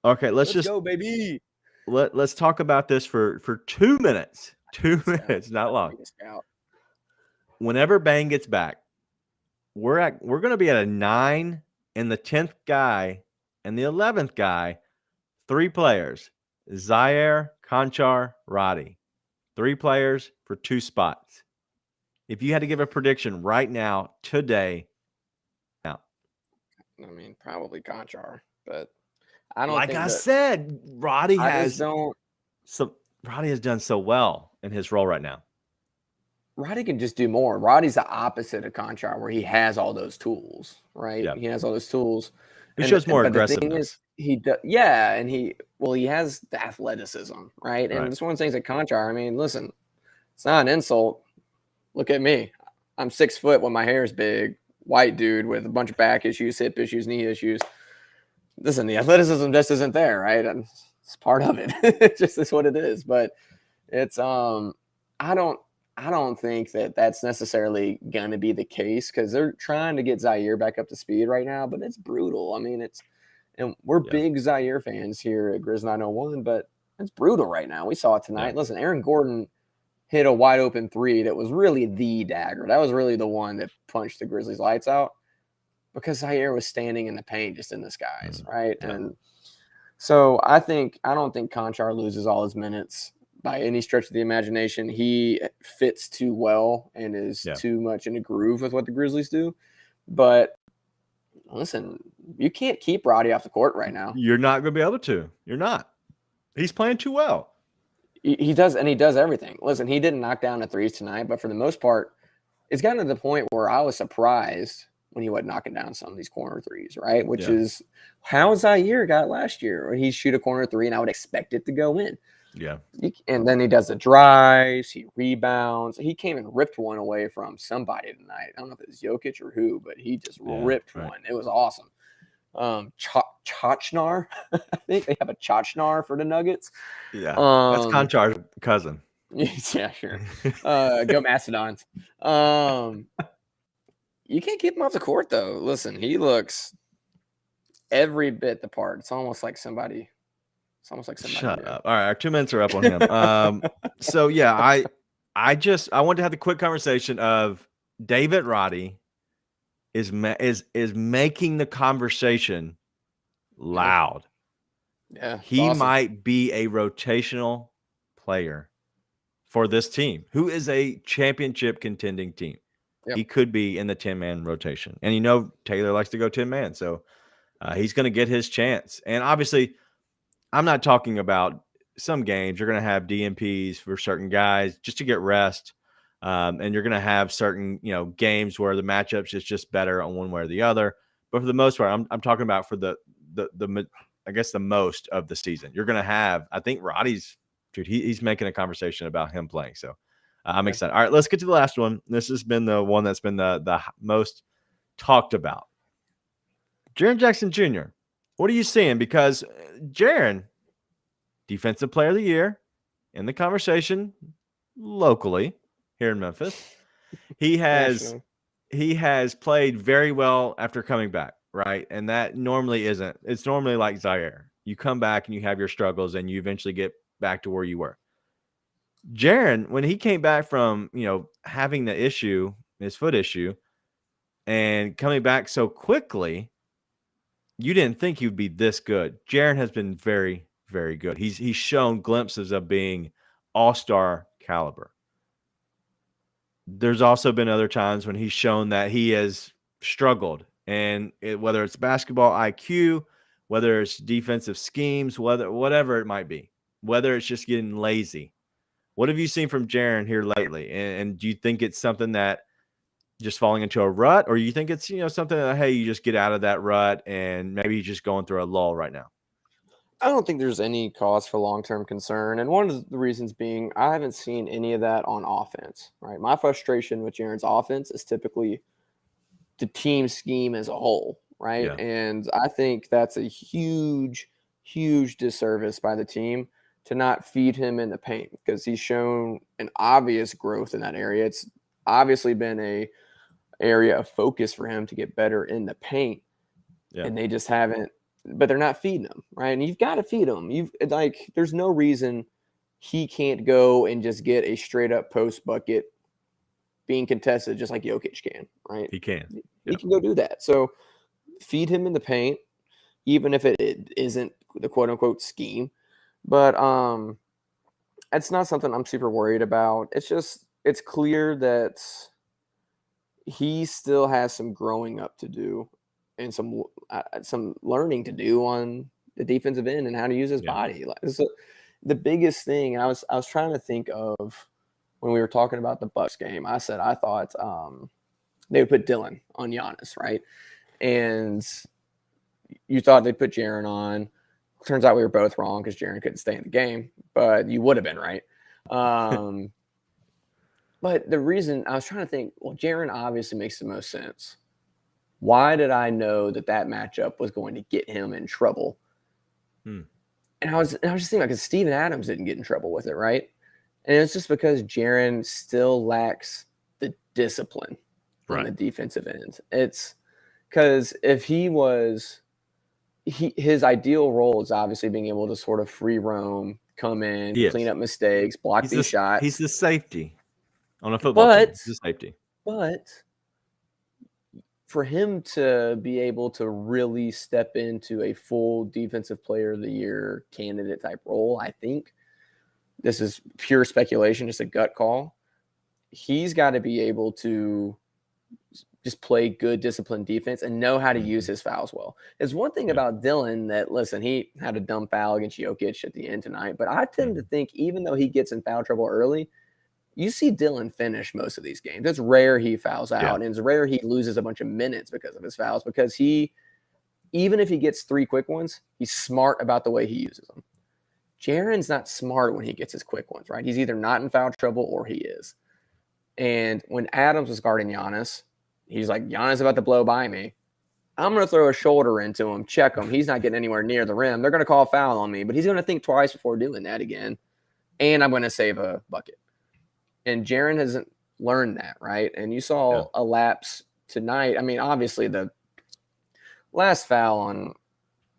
Okay, let's go, baby. Let's talk about this for 2 minutes. 2 minutes, not long. Whenever Bang gets back, we're going to be at a 9, and the 10th guy and the 11th guy, 3 players: Zaire, Conchar, Roddy. 3 players for 2 spots. If you had to give a prediction right now, today, I mean, probably Conchar, but I don't. Like think I said, Roddy has done so well in his role right now. Roddy can just do more. Roddy's the opposite of Conchar, where he has all those tools, right? Yep. He has all those tools. He shows more aggressiveness. The thing is, and he has the athleticism, right? And it's one of the things that Conchar. I mean, listen, it's not an insult. Look at me. I'm 6 foot when my hair is big, white dude with a bunch of back issues, hip issues, knee issues. Listen, the athleticism just isn't there, right? And it's part of it. It just is what it is. But it's I don't think that that's necessarily going to be the case, because they're trying to get Zaire back up to speed right now, but it's brutal. I mean, and we're big Zaire fans here at Grizz 901, but it's brutal right now. We saw it tonight. Yeah. Listen, Aaron Gordon hit a wide open 3 that was really the dagger. That was really the one that punched the Grizzlies' lights out, because Zaire was standing in the paint just in the skies, right? Yeah. And so I don't think Conchar loses all his minutes by any stretch of the imagination. He fits too well and is too much in a groove with what the Grizzlies do. But listen, you can't keep Roddy off the court right now. You're not going to be able to. You're not. He's playing too well. He does, and he does everything. Listen, he didn't knock down the threes tonight, but for the most part, it's gotten to the point where I was surprised when he wasn't knocking down some of these corner threes, right? Which is how Zaire got last year, where he shoot a corner 3, and I would expect it to go in. Yeah. And then he does the drives, he rebounds. He came and ripped one away from somebody tonight. I don't know if it was Jokic or who, but he just ripped one. It was awesome. Chachnar, I think they have a Chachnar for the Nuggets. Yeah, that's Conchar's cousin. Yeah, sure. Go Mastodons. You can't keep him off the court, though. Listen, he looks every bit the part. It's almost like somebody. Shut up. All right, our 2 minutes are up on him. So yeah, I wanted to have the quick conversation of David Roddy is making the conversation loud. Yeah, he awesome. might be a rotational player for this team, who is a championship contending team. Yep. He could be in the 10-man rotation, and Taylor likes to go 10-man, so he's going to get his chance. And obviously, I'm not talking about some games. You're going to have DNPs for certain guys just to get rest. And you're going to have certain, games where the matchups is just better on one way or the other. But for the most part, I'm talking about for the I guess the most of the season. You're going to have, I think Roddy's, he's making a conversation about him playing. So I'm excited. All right, let's get to the last one. This has been the one that's been the most talked about. Jaren Jackson Jr., what are you seeing? Because Jaren, Defensive Player of the Year in the conversation locally here in Memphis. He has played very well after coming back, right? And that normally isn't. It's normally like Zaire. You come back and you have your struggles and you eventually get back to where you were. Jaren, when he came back from, having the issue, his foot issue, and coming back so quickly, you didn't think he would be this good. Jaren has been very, very good. He's shown glimpses of being all-star caliber. there's also been other times when he's shown that he has struggled, and whether it's basketball IQ, whether it's defensive schemes, whatever it might be, whether it's just getting lazy. What have you seen from Jaren here lately? And do you think it's something that just falling into a rut, or you think it's, something that, hey, you just get out of that rut and maybe you're just going through a lull right now? I don't think there's any cause for long-term concern. And one of the reasons being, I haven't seen any of that on offense, right? My frustration with Jaren's offense is typically the team scheme as a whole, right? Yeah. And I think that's a huge, huge disservice by the team to not feed him in the paint, because he's shown an obvious growth in that area. It's obviously been a area of focus for him to get better in the paint. Yeah. And they just haven't, but they're not feeding him, right? And you've got to feed him. There's no reason he can't go and just get a straight up post bucket being contested just like Jokic can, right? He can. He can go do that. So feed him in the paint, even if it isn't the quote unquote scheme. But it's not something I'm super worried about. It's clear that he still has some growing up to do and some learning to do on the defensive end and how to use his body. The biggest thing, I was trying to think of when we were talking about the Bucks game. I said I thought they would put Dylan on Giannis, right? And you thought they'd put Jaren on. Turns out we were both wrong because Jaren couldn't stay in the game, but you would have been right. But the reason I was trying to think, well, Jaren obviously makes the most sense. Why did I know that matchup was going to get him in trouble? And I was just thinking, because Steven Adams didn't get in trouble with it, right? And it's just because Jaren still lacks the discipline on the defensive end. It's because if he was, his ideal role is obviously being able to sort of free roam, come in, clean up mistakes, block these shots. He's the safety on a football team. He's the safety. But for him to be able to really step into a full defensive player of the year candidate type role, I think this is pure speculation, just a gut call. He's got to be able to just play good disciplined defense and know how to use his fouls well. There's one thing about Dylan that, listen, he had a dumb foul against Jokic at the end tonight, but I tend to think even though he gets in foul trouble early, you see Dylan finish most of these games. It's rare he fouls out, and it's rare he loses a bunch of minutes because of his fouls, because even if he gets 3 quick ones, he's smart about the way he uses them. Jaren's not smart when he gets his quick ones, right? He's either not in foul trouble or he is. And when Adams was guarding Giannis, he's like, Giannis about to blow by me. I'm going to throw a shoulder into him, check him. He's not getting anywhere near the rim. They're going to call a foul on me, but he's going to think twice before doing that again. And I'm going to save a bucket. And Jaren hasn't learned that, right? And you saw a lapse tonight. I mean, obviously the last foul on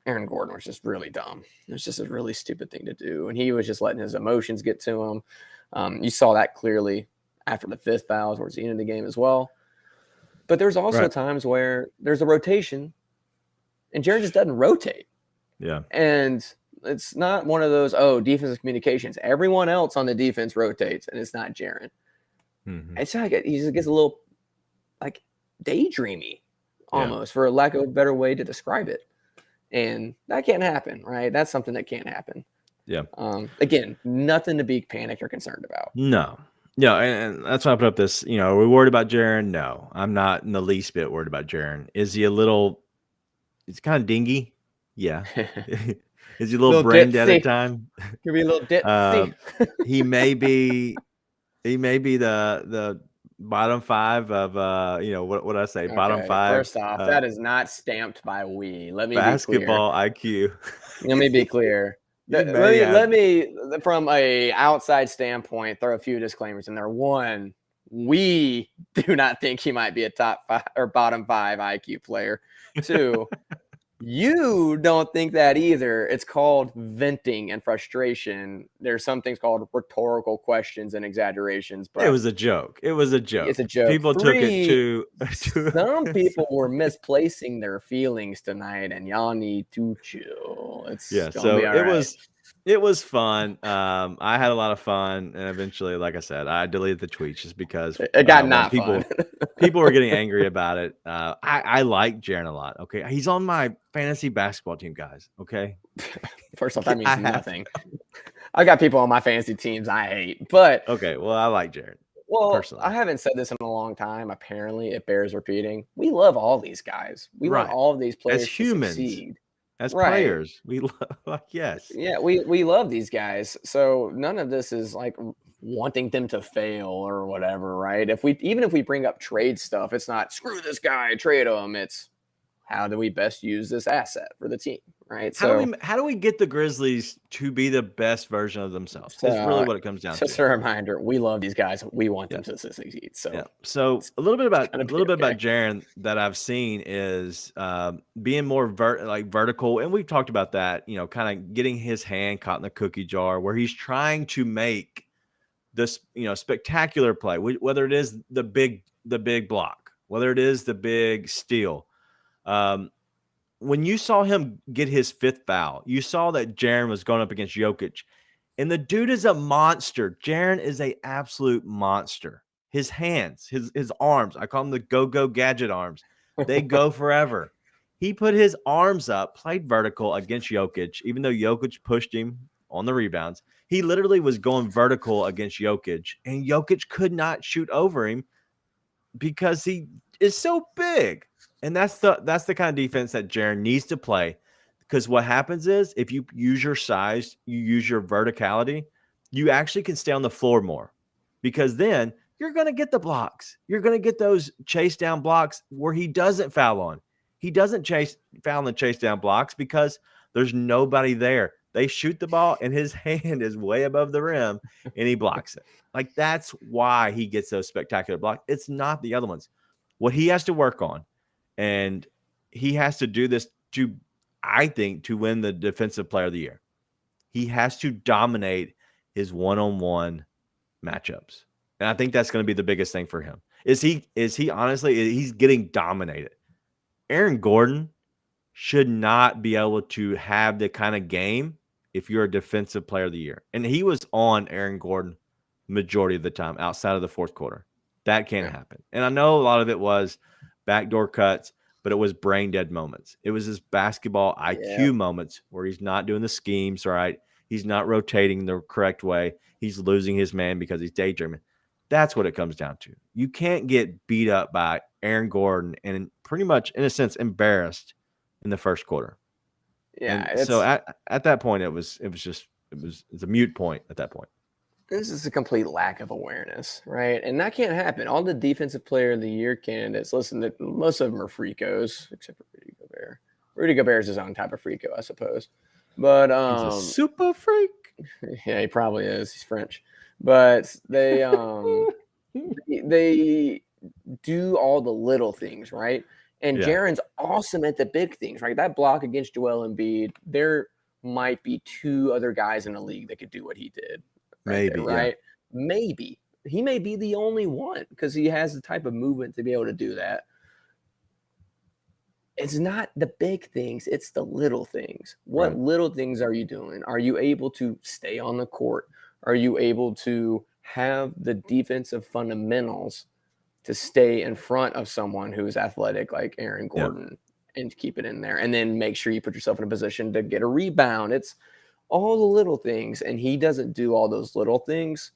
Aaron Gordon was just really dumb. It was just a really stupid thing to do. And he was just letting his emotions get to him. You saw that clearly after the 5th foul towards the end of the game as well. But there's also times where there's a rotation and Jaren just doesn't rotate. Yeah. And it's not one of those, defensive communications. Everyone else on the defense rotates, and it's not Jaren. Mm-hmm. It's like he just gets a little like daydreamy almost, for a lack of a better way to describe it. And that can't happen, right? That's something that can't happen. Yeah. Again, nothing to be panicked or concerned about. No, and that's why I put up this. Are we worried about Jaren? No, I'm not in the least bit worried about Jaren. Is he a little? It's kind of dingy. Yeah. Is he a little brain dead at time? Could be a little ditzy. He may be the bottom 5 of what I say, bottom 5. First off, that is not stamped by we. Let me basketball IQ. Let me be clear. Let me, from a outside standpoint, throw a few disclaimers in there. 1, we do not think he might be a top 5 or bottom 5 IQ player. 2, you don't think that either. It's called venting and frustration. There's some things called rhetorical questions and exaggerations. But it was a joke. It's a joke. People 3, took it to some people were misplacing their feelings tonight, and y'all need to chill. So it was It was fun. I had a lot of fun, and eventually, like I said, I deleted the tweets just because It got when not people fun. were getting angry about it. I like Jaren a lot. Okay, he's on my fantasy basketball team, guys. Okay, First off, that means I have- nothing. I got people on my fantasy teams I hate, but Okay, well, I like Jaren. well, personally. I haven't said this in a long time. Apparently, it bears repeating. We love all these guys. We want Right. all of these players As humans, to succeed. as Right. players, we love. Yes. Yeah, we love these guys. So none of this is like wanting them to fail or whatever, right? If we bring up trade stuff, it's not screw this guy, trade him. It's how do we best use this asset for the team, right? How do we get the Grizzlies to be the best version of themselves? Is really what it comes down just to. a reminder, we love these guys. We want them to succeed. So Yeah. So a little bit about gonna be Jaren that I've seen is being more vertical, and we've talked about that. You know, kind of getting his hand caught in the cookie jar, where he's trying to make this spectacular play, whether it is the big block, whether it is the big steal. When you saw him get his 5th foul, you saw that Jaren was going up against Jokic, and the dude is a monster. Jaren is an absolute monster. His hands, his arms, I call them the go-go gadget arms. They go forever. He put his arms up, played vertical against Jokic, even though Jokic pushed him on the rebounds. He literally was going vertical against Jokic, and Jokic could not shoot over him because he is so big. And that's the kind of defense that Jaren needs to play, because what happens is if you use your size, you use your verticality, you actually can stay on the floor more, because then you're going to get the blocks. You're going to get those chase down blocks where he doesn't foul on. He doesn't foul and chase down blocks because there's nobody there. They shoot the ball and his hand is way above the rim and he blocks it. Like, that's why he gets those spectacular blocks. It's not the other ones. What he has to work on, and he has to do this I think, to win the Defensive Player of the Year. He has to dominate his one-on-one matchups. And I think that's going to be the biggest thing for him. Is he honestly, he's getting dominated. Aaron Gordon should not be able to have the kind of game if you're a Defensive Player of the Year. And he was on Aaron Gordon majority of the time outside of the fourth quarter. That can't happen. And I know a lot of it was backdoor cuts, but it was brain dead moments. It was his basketball IQ moments where he's not doing the schemes right. He's not rotating the correct way. He's losing his man because he's daydreaming. That's what it comes down to. You can't get beat up by Aaron Gordon and pretty much, in a sense, embarrassed in the first quarter. Yeah. So at that point, it's a mute point at that point. This is a complete lack of awareness, right? And that can't happen. All the Defensive Player of the Year candidates, listen, most of them are freakos, except for Rudy Gobert. Rudy Gobert is his own type of freako, I suppose. But he's a super freak. Yeah, he probably is. He's French. But they they do all the little things, right? And Jaren's awesome at the big things, right? That block against Joel Embiid, there might be 2 other guys in the league that could do what he did. Maybe, right? Maybe. He may be the only one because he has the type of movement to be able to do that. It's not the big things, it's the little things. What little things are you doing? Are you able to stay on the court? Are you able to have the defensive fundamentals to stay in front of someone who's athletic like Aaron Gordon and keep it in there? And then make sure you put yourself in a position to get a rebound. It's all the little things, and he doesn't do all those little things,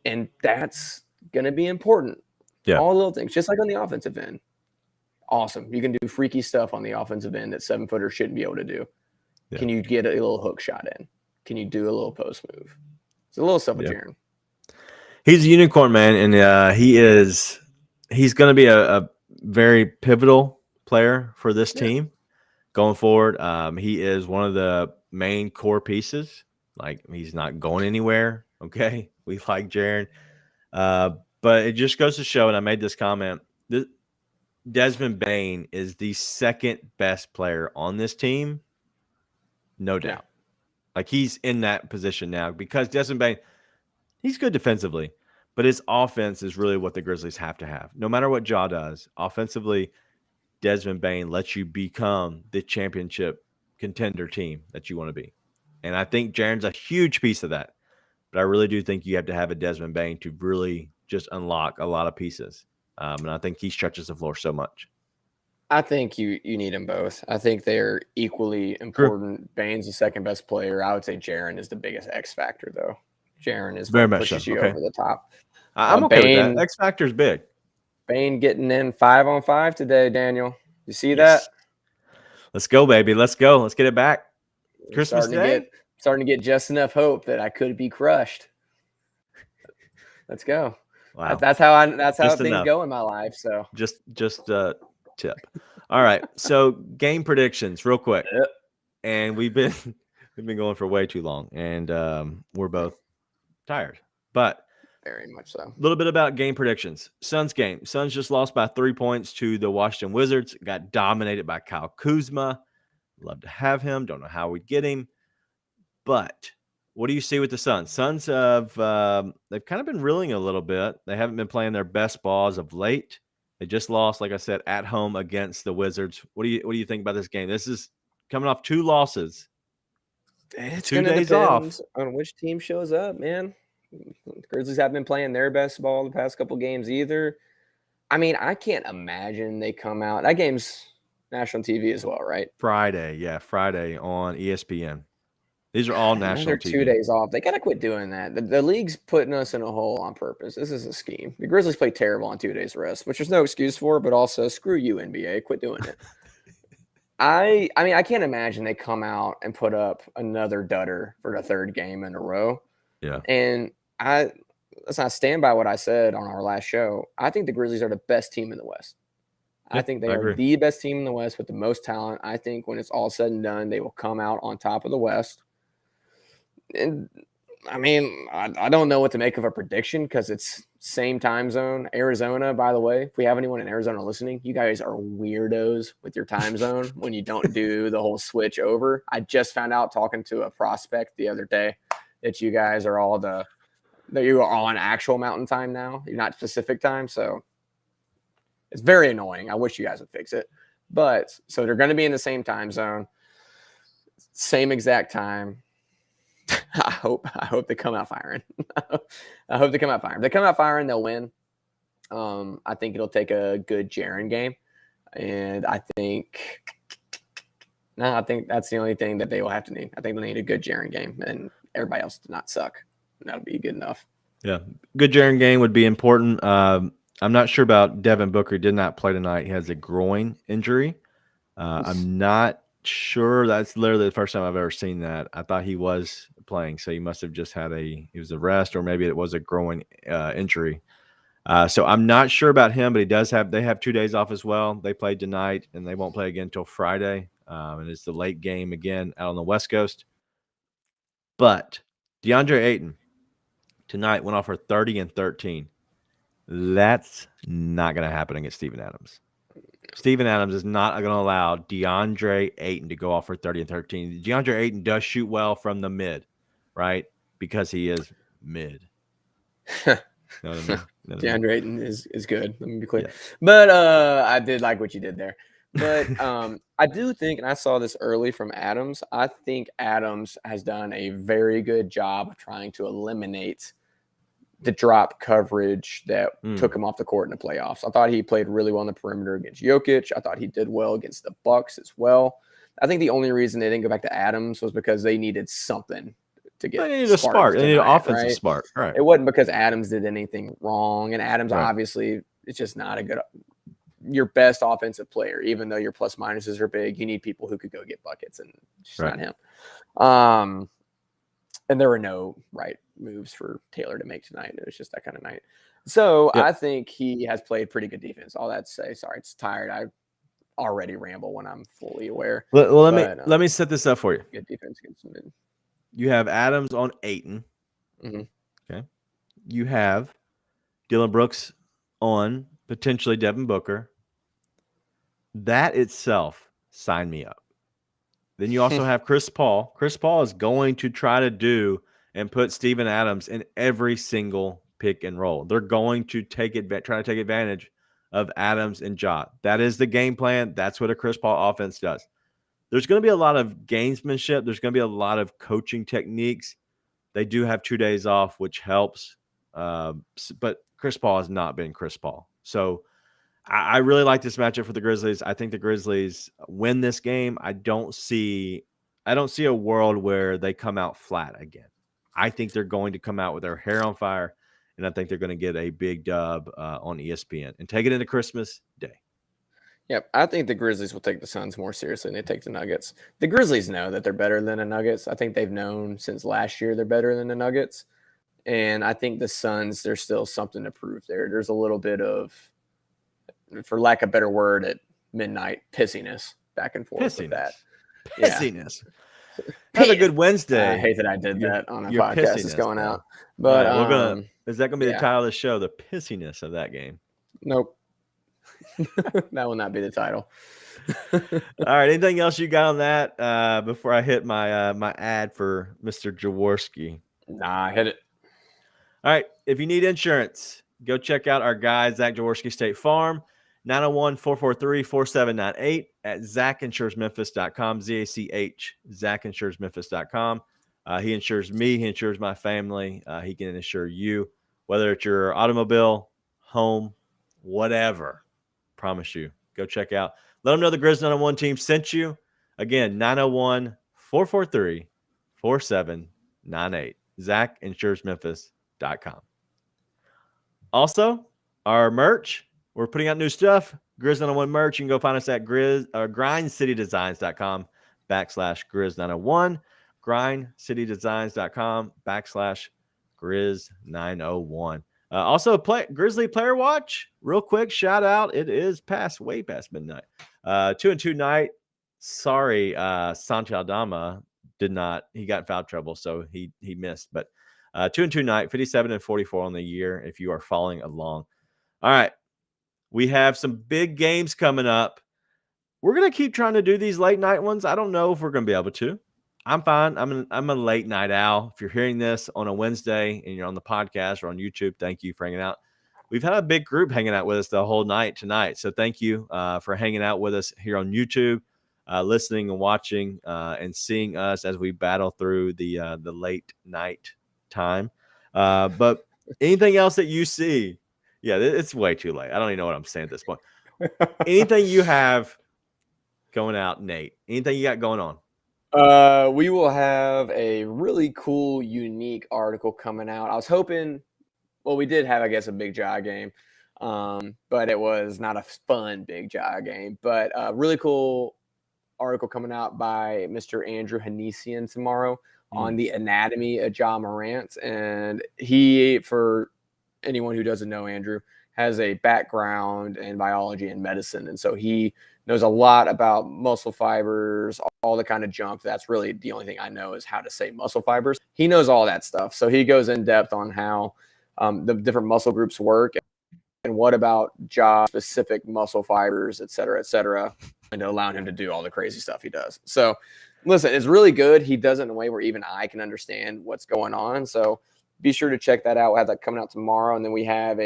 and that's going to be important. All the little things, just like on the offensive end. Awesome. You can do freaky stuff on the offensive end that 7-footer shouldn't be able to do. Can you get a little hook shot in? Can you do a little post move? It's a little stuff with Jaren. He's a unicorn, man, and he's going to be a very pivotal player for this team going forward. He is one of the main core pieces. Like, he's not going anywhere. Okay, we like Jaren, but it just goes to show, and I made this comment, Desmond Bane is the second best player on this team, no doubt. Like, he's in that position now because Desmond Bane, he's good defensively, but his offense is really what the Grizzlies have to have. No matter what Ja does, offensively, Desmond Bane lets you become the championship contender team that you want to be. And I think Jaren's a huge piece of that. But I really do think you have to have a Desmond Bane to really just unlock a lot of pieces. And I think he stretches the floor so much. I think you need them both. I think they're equally important. Bane's the second best player. I would say Jaren is the biggest X factor, though. Jaren is Very what much pushes so. you Okay. over the top. I'm okay Bane, with that. X factor is big. Bane getting in 5-on-5 today, Daniel. You see that? Let's go, baby. Let's go. Let's get it back. Christmas starting Day? Starting to get just enough hope that I could be crushed. Let's go. Wow. That's how things enough. go in my life. So just tip. All right. So game predictions, real quick. Yep. And we've been going for way too long, and we're both tired. But very much so. A little bit about game predictions. Suns game. Suns just lost by 3 points to the Washington Wizards. Got dominated by Kyle Kuzma. Love to have him. Don't know how we'd get him. But what do you see with the Suns? Suns have they've kind of been reeling a little bit. They haven't been playing their best ball as of late. They just lost, like I said, at home against the Wizards. What do you think about this game? This is coming off 2 losses. It's 2 days off on which team shows up, man. The Grizzlies haven't been playing their best ball the past couple games either. I mean, I can't imagine they come out. That game's national TV as well, right? Friday on ESPN. These are all national TV. 2 days off. They got to quit doing that. The league's putting us in a hole on purpose. This is a scheme. The Grizzlies play terrible on 2 days rest, which there's no excuse for, but also screw you, NBA. Quit doing it. I mean, I can't imagine they come out and put up another dudder for the 3rd game in a row. Yeah. And let's not stand by what I said on our last show. I think the Grizzlies are the best team in the West. I think they are the best team in the West with the most talent. I think when it's all said and done, they will come out on top of the West. And I mean, I don't know what to make of a prediction because it's same time zone. Arizona, by the way, if we have anyone in Arizona listening, you guys are weirdos with your time zone when you don't do the whole switch over. I just found out talking to a prospect the other day that you guys are all that you are on actual mountain time now. You're not Pacific time. So it's very annoying. I wish you guys would fix it. But so they're going to be in the same time zone, same exact time. I hope they come out firing. I hope they come out firing. If they come out firing, they'll win. I think it'll take a good Jaren game. And I think that's the only thing that they will have to need. I think they need a good Jaren game and everybody else to not suck. That'll be good enough. Yeah. Good Jaren game would be important. I'm not sure about Devin Booker. He did not play tonight. He has a groin injury. I'm not sure. That's literally the first time I've ever seen that. I thought he was playing, so he must have just had it was a rest, or maybe it was a groin injury. So I'm not sure about him, but they have 2 days off as well. They played tonight, and they won't play again until Friday. And it's the late game again out on the West Coast. But DeAndre Ayton tonight went off for 30 and 13. That's not going to happen against Steven Adams. Steven Adams is not going to allow DeAndre Ayton to go off for 30 and 13. DeAndre Ayton does shoot well from the mid, right? Because he is mid. DeAndre Ayton is good. Let me be clear. Yeah. But I did like what you did there. But I do think, and I saw this early from Adams, I think Adams has done a very good job of trying to eliminate the drop coverage that took him off the court in the playoffs. I thought he played really well on the perimeter against Jokic. I thought he did well against the Bucks as well. I think the only reason they didn't go back to Adams was because they needed something to get. They needed a spark. They needed an offensive spark. Right. It wasn't because Adams did anything wrong. And Adams, obviously, it's just not a good your best offensive player. Even though your plus minuses are big, you need people who could go get buckets, and it's just not him. And there were no right moves for Taylor to make tonight. It was just that kind of night. So I think he has played pretty good defense. All that to say, sorry, it's tired. I already ramble when I'm fully aware. Well, let me set this up for you. Good defense against mid. You have Adams on Ayton. Mm-hmm. Okay. You have Dylan Brooks on potentially Devin Booker. That itself, sign me up. Then you also have Chris Paul. Chris Paul is going to try to do and put Steven Adams in every single pick and roll. They're going to try to take advantage of Adams and Ja. That is the game plan. That's what a Chris Paul offense does. There's going to be a lot of gamesmanship. There's going to be a lot of coaching techniques. They do have 2 days off, which helps. But Chris Paul has not been Chris Paul. So I really like this matchup for the Grizzlies. I think the Grizzlies win this game. I don't see a world where they come out flat again. I think they're going to come out with their hair on fire, and I think they're going to get a big dub on ESPN and take it into Christmas Day. Yep, I think the Grizzlies will take the Suns more seriously than they take the Nuggets. The Grizzlies know that they're better than the Nuggets. I think they've known since last year they're better than the Nuggets. And I think the Suns, there's still something to prove there. There's a little bit of, for lack of a better word, at midnight, pissiness back and forth with that. Pissiness. Have a good Wednesday. I hate that I did that on a podcast that's going out. But is that going to be the title of the show? The pissiness of that game. Nope. That will not be the title. All right. Anything else you got on that before I hit my my ad for Mr. Jaworski? Nah, hit it. All right. If you need insurance, go check out our guy, Zach Jaworski State Farm, 901-443-4798 at ZachInsuresMemphis.com, Z-A-C-H, ZachInsuresMemphis.com. He insures me. He insures my family. He can insure you, whether it's your automobile, home, whatever. Promise you. Go check out. Let them know the Grizz 901 team sent you. Again, 901-443-4798. ZachInsuresMemphis.com. Also, our merch. We're putting out new stuff. Grizz 901 merch. You can go find us at grindcitydesigns.com /Grizz 901. Grindcitydesigns.com /Grizz 901. Also, Grizzly Player Watch. Real quick, shout out. It is way past midnight. 2-2 night. Sorry, Santi Aldama did not. He got in foul trouble, so he missed. But 2-2 night, 57-44 on the year. If you are following along, all right. We have some big games coming up. We're gonna keep trying to do these late night ones. I don't know if we're gonna be able to. I'm fine. I'm a late night owl. If you're hearing this on a Wednesday and you're on the podcast or on YouTube, thank you for hanging out. We've had a big group hanging out with us the whole night tonight. So thank you for hanging out with us here on YouTube, listening and watching and seeing us as we battle through the late night time. But anything else that you see, yeah, it's way too late. I don't even know what I'm saying at this point. Anything you have going out, Nate? Anything you got going on? We will have a really cool, unique article coming out. I was hoping, well, we did have, I guess, a Big Jai game, but it was not a fun Big Jai game. But a really cool article coming out by Mr. Andrew Hanesian tomorrow on the anatomy of Ja Morant. And he, for anyone who doesn't know Andrew, has a background in biology and medicine. And so he knows a lot about muscle fibers, all the kind of junk. That's really the only thing I know is how to say muscle fibers. He knows all that stuff. So he goes in depth on how the different muscle groups work and what about Ja specific muscle fibers, et cetera, and allowing him to do all the crazy stuff he does. So listen, it's really good. He does it in a way where even I can understand what's going on. So be sure to check that out. We'll have that coming out tomorrow. And then we have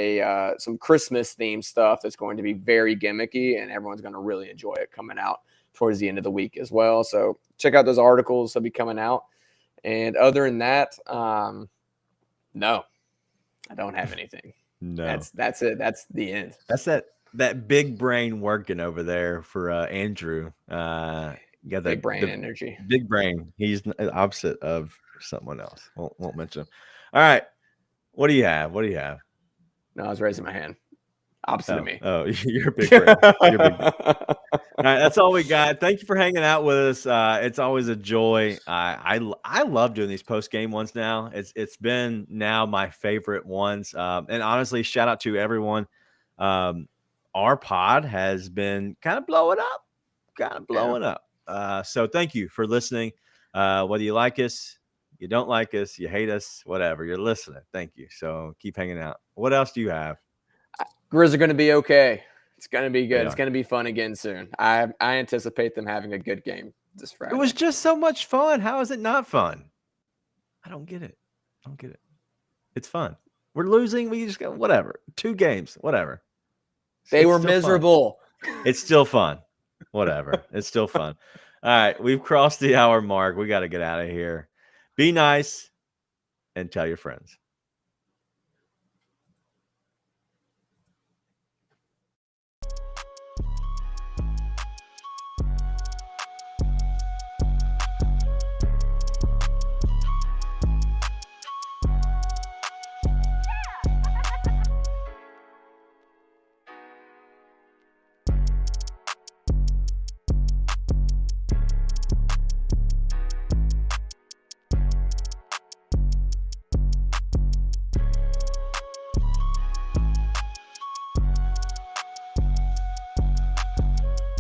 some Christmas themed stuff that's going to be very gimmicky and everyone's going to really enjoy it coming out towards the end of the week as well. So check out those articles. They'll be coming out. And other than that, no, I don't have anything. No, that's it. That's the end. That's that big brain working over there for Andrew. Got that big brain energy. Big brain. He's the opposite of someone else. Won't mention him. All right. What do you have? No, I was raising my hand. Opposite of me. Oh, you're a big brain. All right, that's all we got. Thank you for hanging out with us. It's always a joy. I love doing these post game ones now. It's been now my favorite ones. And honestly, shout out to everyone. Our pod has been kind of blowing up. So thank you for listening. Whether you like us, you don't like us, you hate us, whatever, you're listening. Thank you. So keep hanging out. What else do you have? Grizz are going to be okay. It's going to be good. It's going to be fun again soon. I anticipate them having a good game this Friday. It was just so much fun. How is it not fun? I don't get it. It's fun. We're losing. We just go, whatever. 2 games, whatever. They were miserable. It's still fun. Whatever. It's still fun. right, we've crossed the hour mark. We got to get out of here. Be nice and tell your friends.